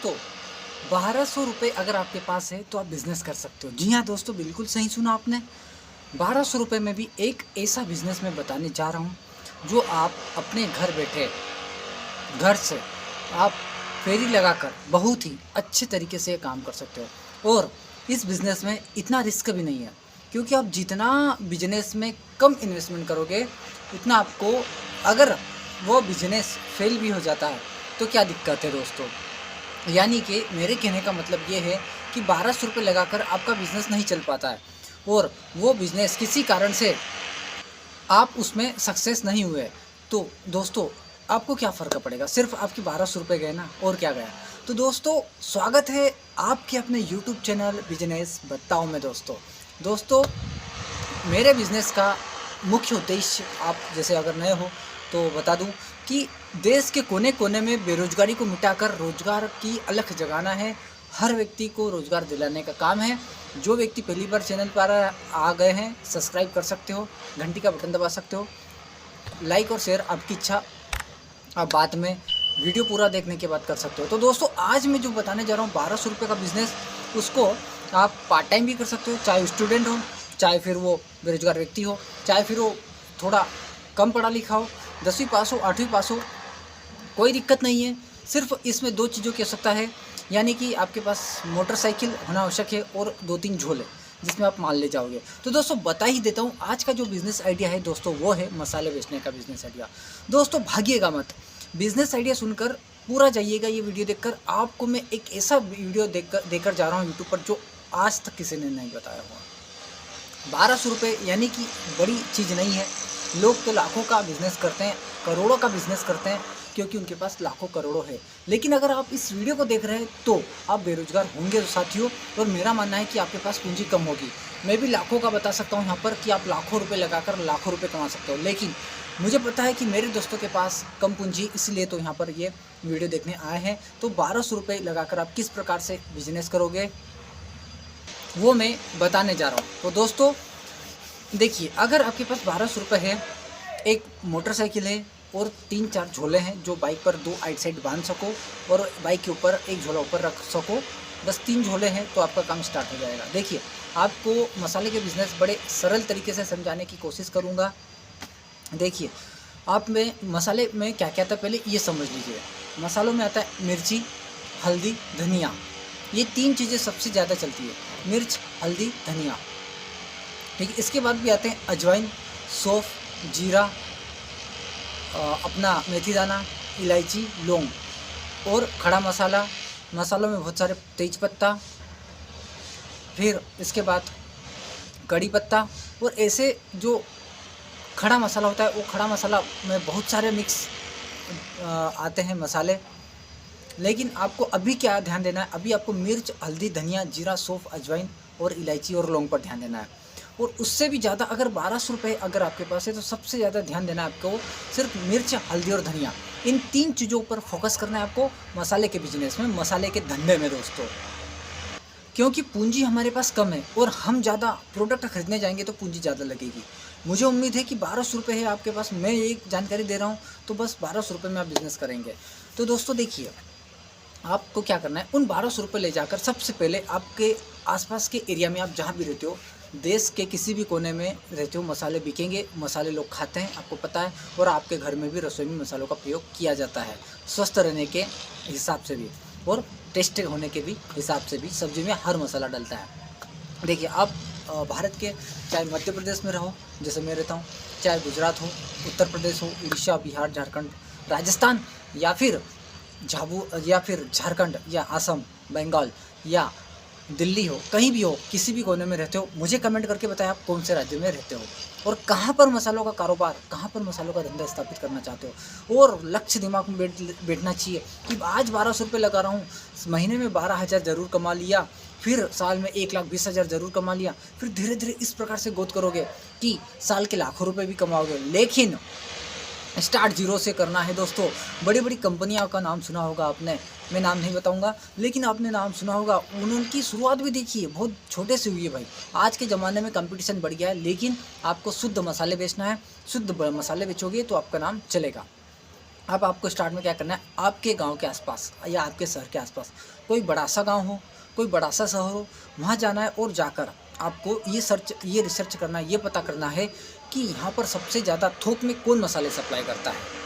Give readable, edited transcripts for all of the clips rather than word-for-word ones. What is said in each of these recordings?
दोस्तों 1200 रुपये अगर आपके पास है तो आप बिज़नेस कर सकते हो। जी हाँ दोस्तों, बिल्कुल सही सुना आपने। 1200 रुपये में भी एक ऐसा बिज़नेस मैं बताने जा रहा हूँ जो आप अपने घर बैठे, घर से आप फेरी लगाकर बहुत ही अच्छे तरीके से काम कर सकते हो। और इस बिज़नेस में इतना रिस्क भी नहीं है, क्योंकि आप जितना बिजनेस में कम इन्वेस्टमेंट करोगे उतना आपको, अगर वो बिजनेस फेल भी हो जाता है तो क्या दिक्कत है दोस्तों। यानी कि मेरे कहने का मतलब ये है कि 1200 रुपये लगाकर आपका बिज़नेस नहीं चल पाता है, और वो बिज़नेस किसी कारण से आप उसमें सक्सेस नहीं हुए, तो दोस्तों आपको क्या फ़र्क पड़ेगा, सिर्फ आपके 1200 रुपये गए ना, और क्या गया। तो दोस्तों स्वागत है आपके अपने यूट्यूब चैनल बिजनेस बताओ में। दोस्तों मेरे बिज़नेस का मुख्य उद्देश्य, आप जैसे अगर नए हो तो बता दूं कि देश के कोने कोने में बेरोजगारी को मिटाकर रोजगार की अलख जगाना है। हर व्यक्ति को रोजगार दिलाने का काम है। जो व्यक्ति पहली बार चैनल पर आ गए हैं, सब्सक्राइब कर सकते हो, घंटी का बटन दबा सकते हो, लाइक और शेयर आपकी इच्छा आप बाद में वीडियो पूरा देखने के बाद कर सकते हो। तो दोस्तों आज मैं जो बताने जा रहा हूँ 1200 रुपये का बिज़नेस, उसको आप पार्ट टाइम भी कर सकते हो, चाहे स्टूडेंट हो, चाहे फिर वो बेरोजगार व्यक्ति हो, चाहे फिर वो थोड़ा कम पढ़ा लिखा हो, 10वीं पास हो, 8वीं पास हो, कोई दिक्कत नहीं है। सिर्फ इसमें 2 चीज़ों की आवश्यकता है, यानी कि आपके पास मोटरसाइकिल होना आवश्यक है और 2-3 झोले जिसमें आप माल ले जाओगे। तो दोस्तों बता ही देता हूँ, आज का जो बिज़नेस आइडिया है दोस्तों वो है मसाले बेचने का बिज़नेस आइडिया। दोस्तों भागिएगा मत, बिज़नेस आइडिया सुनकर पूरा जाइएगा। ये वीडियो देखकर आपको मैं एक ऐसा वीडियो देकर जा रहा हूँ यूट्यूब पर जो आज तक किसी ने नहीं बताया हुआ। 1200 रुपये यानी कि बड़ी चीज़ नहीं है। लोग तो लाखों का बिज़नेस करते हैं, करोड़ों का बिज़नेस करते हैं, क्योंकि उनके पास लाखों करोड़ों है। लेकिन अगर आप इस वीडियो को देख रहे हैं तो आप बेरोजगार होंगे साथियों, और मेरा मानना है कि आपके पास पूंजी कम होगी। मैं भी लाखों का बता सकता हूँ यहाँ पर कि आप लाखों रुपए लगाकर लाखों रुपए कमा सकते हो, लेकिन मुझे पता है कि मेरे दोस्तों के पास कम पूंजी, इसलिए तो यहाँ पर ये वीडियो देखने आए हैं। तो 1200 रुपये लगाकर आप किस प्रकार से बिजनेस करोगे वो मैं बताने जा रहा हूँ। तो दोस्तों देखिए, अगर आपके पास 1200 रुपये है, एक मोटरसाइकिल है और 3-4 झोले हैं जो बाइक पर 2 आइट साइड बांध सको, और बाइक के ऊपर एक झोला ऊपर रख सको, बस 3 झोले हैं तो आपका काम स्टार्ट हो जाएगा। देखिए, आपको मसाले के बिज़नेस बड़े सरल तरीके से समझाने की कोशिश करूँगा। देखिए, आप में मसाले में क्या क्या आता है पहले ये समझ लीजिए। मसालों में आता है मिर्ची, हल्दी, धनिया। ये 3 चीज़ें सबसे ज़्यादा चलती है, मिर्च, हल्दी, धनिया। ठीक है, इसके बाद भी आते हैं अजवाइन, सौंफ, जीरा, अपना मेथी दाना, इलायची, लौंग, और खड़ा मसाला। मसालों में बहुत सारे तेज पत्ता, फिर इसके बाद कड़ी पत्ता, और ऐसे जो खड़ा मसाला होता है वो खड़ा मसाला में बहुत सारे मिक्स आते हैं मसाले। लेकिन आपको अभी क्या ध्यान देना है, अभी आपको मिर्च, हल्दी, धनिया, जीरा, सौंफ, अजवाइन और इलायची और लौंग पर ध्यान देना है। और उससे भी ज़्यादा अगर 1200 रुपये अगर आपके पास है तो सबसे ज़्यादा ध्यान देना है आपको सिर्फ मिर्च, हल्दी और धनिया। इन 3 चीज़ों पर फोकस करना है आपको मसाले के बिजनेस में, मसाले के धंधे में दोस्तों। क्योंकि पूंजी हमारे पास कम है और हम ज़्यादा प्रोडक्ट खरीदने जाएंगे तो पूंजी ज़्यादा लगेगी। मुझे उम्मीद है कि 1200 रुपये है आपके पास, मैं एक जानकारी दे रहा हूँ, तो बस 1200 रुपये में आप बिज़नेस करेंगे। तो दोस्तों देखिए, आपको क्या करना है, उन 1200 रुपये ले जाकर सबसे पहले आपके आसपास के एरिया में, आप जहाँ भी रहते हो, देश के किसी भी कोने में रहते हो, मसाले बिकेंगे, मसाले लोग खाते हैं, आपको पता है। और आपके घर में भी रसोई में मसालों का प्रयोग किया जाता है, स्वस्थ रहने के हिसाब से भी और टेस्टी होने के भी हिसाब से भी सब्जी में हर मसाला डलता है। देखिए, आप भारत के चाहे मध्य प्रदेश में रहो जैसे मैं रहता हूँ, चाहे गुजरात हो, उत्तर प्रदेश हो, उड़ीसा, बिहार, झारखंड, राजस्थान, या फिर झारखंड या असम, बंगाल या दिल्ली हो, कहीं भी हो, किसी भी कोने में रहते हो, मुझे कमेंट करके बताएं आप कौन से राज्य में रहते हो और कहाँ पर मसालों का कारोबार, कहाँ पर मसालों का धंधा स्थापित करना चाहते हो। और लक्ष्य दिमाग में बैठना चाहिए कि आज 1200 रुपये लगा रहा हूँ, महीने में 12,000 ज़रूर कमा लिया, फिर साल में 1,20,000 ज़रूर कमा लिया, फिर धीरे धीरे इस प्रकार से ग्रोथ करोगे कि साल के लाखों रुपये भी कमाओगे। लेकिन स्टार्ट जीरो से करना है दोस्तों। बड़ी बड़ी कंपनियों का नाम सुना होगा आपने, मैं नाम नहीं बताऊंगा, लेकिन आपने नाम सुना होगा, उनकी शुरुआत भी देखिए बहुत छोटे से हुई है भाई। आज के ज़माने में कंपटीशन बढ़ गया है, लेकिन आपको शुद्ध मसाले बेचना है, शुद्ध मसाले बेचोगे तो आपका नाम चलेगा। अब आपको स्टार्ट में क्या करना है, आपके गांव के आसपास या आपके शहर के आसपास कोई बड़ा सा गांव हो, कोई बड़ा सा शहर हो, वहाँ जाना है और जाकर आपको ये रिसर्च करना है, ये पता करना है कि यहाँ पर सबसे ज़्यादा थोक में कौन मसाले सप्लाई करता है।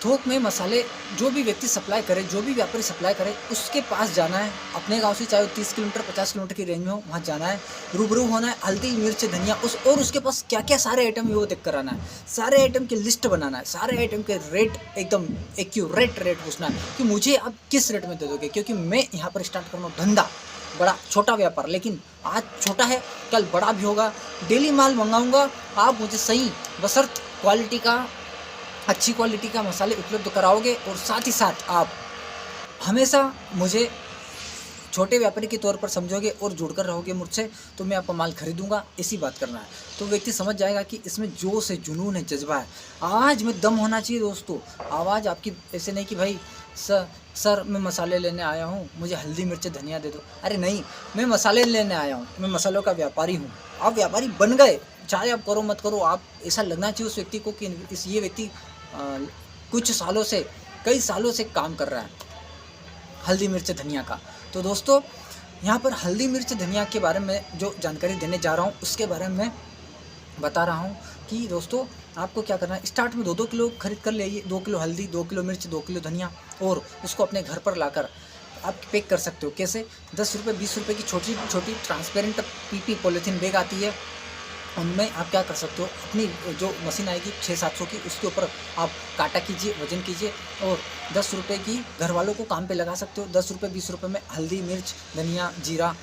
थोक में मसाले जो भी व्यक्ति सप्लाई करे, जो भी व्यापारी सप्लाई करे, उसके पास जाना है। अपने गांव से चाहे वो 30 किलोमीटर 50 किलोमीटर की रेंज में हो, वहाँ जाना है, रूबरू होना है, हल्दी मिर्च धनिया उसके पास क्या क्या सारे आइटम है वो देख कर आना है। सारे आइटम की लिस्ट बनाना है, सारे आइटम के रेट एकदम एक्यूरेट रेट पूछना है कि मुझे आप किस रेट में दे दोगे, क्योंकि मैं यहाँ पर स्टार्ट कर रहा हूँ धंधा, बड़ा छोटा व्यापार, लेकिन आज छोटा है कल बड़ा भी होगा। डेली माल मंगाऊंगा, आप मुझे सही बशर्त क्वालिटी का, अच्छी क्वालिटी का मसाले उपलब्ध कराओगे और साथ ही साथ आप हमेशा मुझे छोटे व्यापारी के तौर पर समझोगे और जुड़कर रहोगे मुझसे, तो मैं आपका माल खरीदूंगा। इसी बात करना है, तो व्यक्ति समझ जाएगा कि इसमें जोश है, जुनून है, जज्बा है, आवाज़ में दम होना चाहिए दोस्तों। आवाज़ आपकी ऐसे नहीं कि भाई सर मैं मसाले लेने आया हूँ, मुझे हल्दी मिर्च धनिया दे दो। अरे नहीं, मैं मसाले लेने आया हूँ, मैं मसालों का व्यापारी हूँ। आप व्यापारी बन गए, चाहे आप करो मत करो, आप ऐसा लगना चाहिए उस व्यक्ति को कि ये व्यक्ति कुछ सालों से, कई सालों से काम कर रहा है हल्दी मिर्च धनिया का। तो दोस्तों यहाँ पर हल्दी मिर्च धनिया के बारे में जो जानकारी देने जा रहा हूँ उसके बारे में बता रहा हूँ कि दोस्तों आपको क्या करना है, स्टार्ट में 2-2 किलो खरीद कर ले आइए, 2 किलो हल्दी, 2 किलो मिर्च, 2 किलो धनिया, और उसको अपने घर पर लाकर आप पैक कर सकते हो। कैसे? 10 रुपये 20 रुपये की छोटी छोटी ट्रांसपेरेंट पीपी पॉलीथीन बैग आती है, उनमें आप क्या कर सकते हो, अपनी जो मशीन आएगी 600-700 की, उसके ऊपर आप काटा कीजिए, वजन कीजिए और 10 रुपये की घर वालों को काम पे लगा सकते हो। 10 रुपये 20 रुपये में हल्दी मिर्च धनिया जीरा,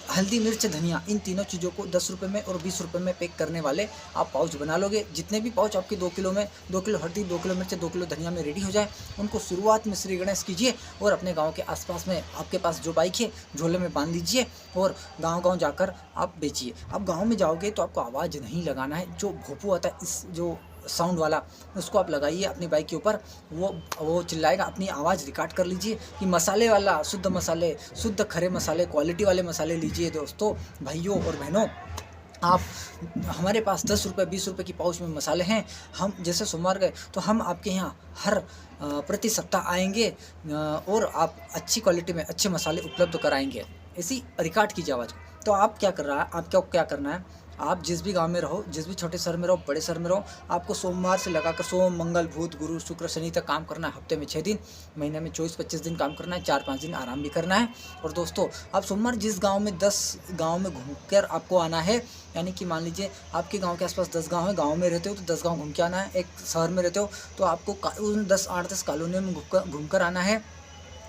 हल्दी मिर्च धनिया, इन तीनों चीज़ों को 10 रुपये में और 20 रुपये में पैक करने वाले आप पाउच बना लोगे। जितने भी पाउच आपके 2 किलो में, 2 किलो हल्दी, 2 किलो मिर्च, 2 किलो धनिया में रेडी हो जाए, उनको शुरुआत में श्री गणेश कीजिए और अपने गांव के आसपास में आपके पास जो बाइक है झोले में बांध लीजिए और गांव-गांव जाकर आप बेचिए। आप गाँव में जाओगे तो आपको आवाज़ नहीं लगाना है, जो भोंपू आता है इस जो साउंड वाला, उसको आप लगाइए अपनी बाइक के ऊपर, वो चिल्लाएगा, अपनी आवाज़ रिकॉर्ड कर लीजिए कि मसाले वाला, शुद्ध मसाले, शुद्ध खरे मसाले, क्वालिटी वाले मसाले लीजिए। दोस्तों भाइयों और बहनों, आप हमारे पास 10 रुपये 20 रुपये की पाउच में मसाले हैं। हम जैसे सोमवार गए तो हम आपके यहाँ हर प्रति सप्ताह आएंगे और आप अच्छी क्वालिटी में अच्छे मसाले उपलब्ध कराएंगे। इसी रिकॉर्ड कीजिए आवाज़ को। तो आप क्या कर रहा है, आपको क्या करना है, आप जिस भी गांव में रहो, जिस भी छोटे शहर में रहो, बड़े शहर में रहो, आपको सोमवार से लगाकर सोम मंगल बुध गुरु शुक्र शनि तक काम करना है। हफ्ते में 6 दिन, महीने में 24-25 दिन काम करना है, 4-5 दिन आराम भी करना है। और दोस्तों आप सोमवार जिस गांव में 10 गांव में घूमकर आपको आना है, यानी कि मान लीजिए आपके गांव के आसपास 10 गांव है, गांव में रहते हो तो 10 गांव घूम के आना है। एक शहर में रहते हो तो आपको उन 8-10 कॉलोनियों में घूम कर आना है।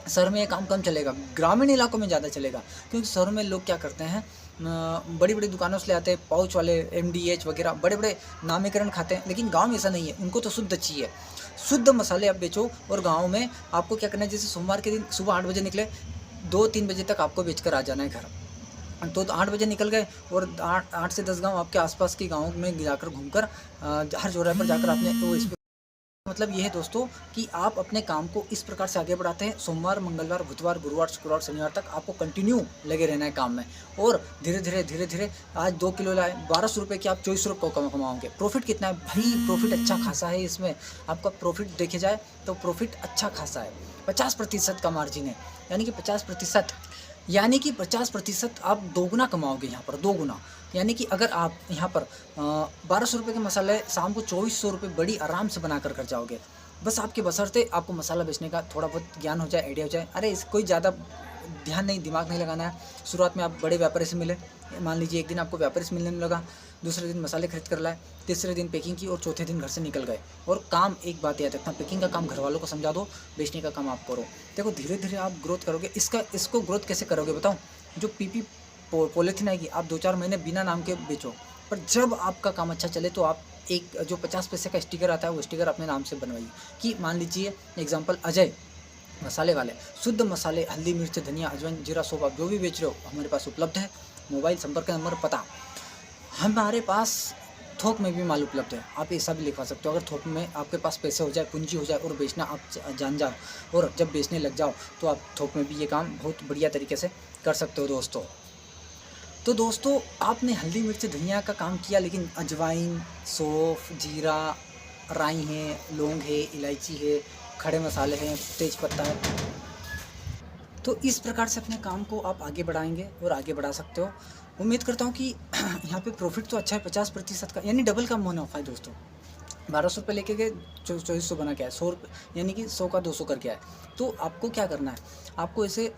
शहर में ये काम कम चलेगा, ग्रामीण इलाकों में ज़्यादा चलेगा, क्योंकि शहरों में लोग क्या करते हैं, बड़ी बड़ी दुकानों से ले आते हैं पाउच वाले, MDH वगैरह बड़े बड़े नामीकरण खाते हैं। लेकिन गांव में ऐसा नहीं है, उनको तो शुद्ध चाहिए, शुद्ध मसाले आप बेचो। और गांव में आपको क्या करना है, जैसे सोमवार के दिन सुबह 8 बजे निकले, 2-3 बजे तक आपको बेचकर आ जाना है घर। तो 8 बजे निकल गए और 8 से 10 गाँव आपके आसपास के गाँव में जाकर घूमकर हर चौराहे पर जाकर आपने वो इस मतलब ये है दोस्तों कि आप अपने काम को इस प्रकार से आगे बढ़ाते हैं। सोमवार मंगलवार बुधवार गुरुवार शुक्रवार शनिवार तक आपको कंटिन्यू लगे रहना है काम में, और धीरे धीरे आज 2 किलो लाए 1200 रुपये की आप 2400 रुपये कमाओगे। प्रॉफिट कितना है भाई? प्रॉफिट अच्छा खासा है इसमें। आपका प्रॉफिट देखे जाए तो प्रॉफिट अच्छा खासा है, 50% का मार्जिन है, यानी कि 50% आप दोगुना कमाओगे यहाँ पर, दोगुना। यानी कि अगर आप यहाँ पर 1200 रुपये के मसाले शाम को 2400 रुपये बड़ी आराम से बना कर जाओगे। बस आपके बशर्ते आपको मसाला बेचने का थोड़ा बहुत ज्ञान हो जाए, आइडिया हो जाए। अरे इस कोई ज़्यादा ध्यान नहीं, दिमाग नहीं लगाना है। शुरुआत में आप बड़े व्यापारी से मिले, मान लीजिए एक दिन आपको व्यापारी से मिलने में लगा, दूसरे दिन मसाले खरीद कर लाए, तीसरे दिन पैकिंग की और चौथे दिन घर से निकल गए। और काम एक बात याद रखना, पैकिंग का काम घर वालों को समझा दो, बेचने का काम आप करो। देखो धीरे धीरे आप ग्रोथ करोगे। इसको ग्रोथ कैसे करोगे बताओ? जो पीपी पॉलीथीन आएगी, आप 2-4 महीने बिना नाम के बेचो, पर जब आपका काम अच्छा चले तो आप एक जो 50 पैसे का स्टिकर आता है वो स्टिकर अपने नाम से बनवाइए। कि मान लीजिए एग्जांपल अजय मसाले वाले, शुद्ध मसाले हल्दी मिर्च धनिया अजवाइन जीरा सौंफ आप जो भी बेच रहे हो हमारे पास उपलब्ध है। मोबाइल संपर्क नंबर पता, हमारे पास थोक में भी माल उपलब्ध है। आप ऐसा भी लिखवा सकते हो, अगर थोक में आपके पास पैसे हो जाए, पूंजी हो जाए और बेचना आप जान जाओ, और जब बेचने लग जाओ तो आप थोक में भी ये काम बहुत बढ़िया तरीके से कर सकते हो दोस्तों। तो दोस्तों आपने हल्दी मिर्च धनिया का काम किया, लेकिन अजवाइन सौंफ जीरा राई है, लौंग है, इलायची है, खड़े मसाले हैं, तेज पत्ता है। तो इस प्रकार से अपने काम को आप आगे बढ़ाएंगे और आगे बढ़ा सकते हो। उम्मीद करता हूँ कि यहाँ पे प्रॉफिट तो अच्छा है, 50% का, यानी डबल का मुनाफा है दोस्तों। 1200 रुपये लेके गए, 2400 बना क्या है, 100 रुपये, यानी कि 100 का 200 करके आए। तो आपको क्या करना है, आपको ऐसे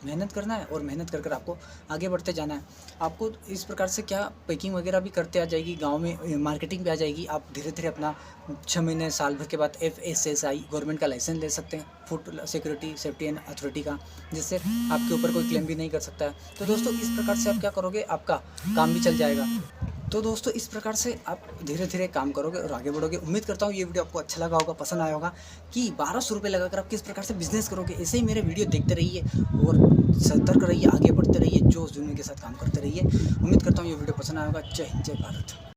मेहनत करना है और मेहनत कर आपको आगे बढ़ते जाना है। आपको इस प्रकार से क्या पैकिंग वगैरह भी करते आ जाएगी, गांव में मार्केटिंग भी आ जाएगी। आप धीरे धीरे अपना 6 महीने साल भर के बाद FSSAI गवर्नमेंट का लाइसेंस ले सकते हैं, food security safety and authority का, जिससे आपके ऊपर कोई क्लेम भी नहीं कर सकता है। तो दोस्तों इस प्रकार से आप क्या करोगे, आपका काम भी चल जाएगा। तो दोस्तों इस प्रकार से आप धीरे धीरे काम करोगे और आगे बढ़ोगे। उम्मीद करता हूँ ये वीडियो आपको अच्छा लगा होगा, पसंद आया होगा कि 1200 रुपये लगाकर आप किस प्रकार से बिजनेस करोगे। ऐसे ही मेरे वीडियो देखते रहिए और सतर्क रहिए, आगे बढ़ते रहिए, जोश जुनून के साथ काम करते रहिए। उम्मीद करता हूँ ये वीडियो पसंद आया होगा। जय हिंद, जय भारत।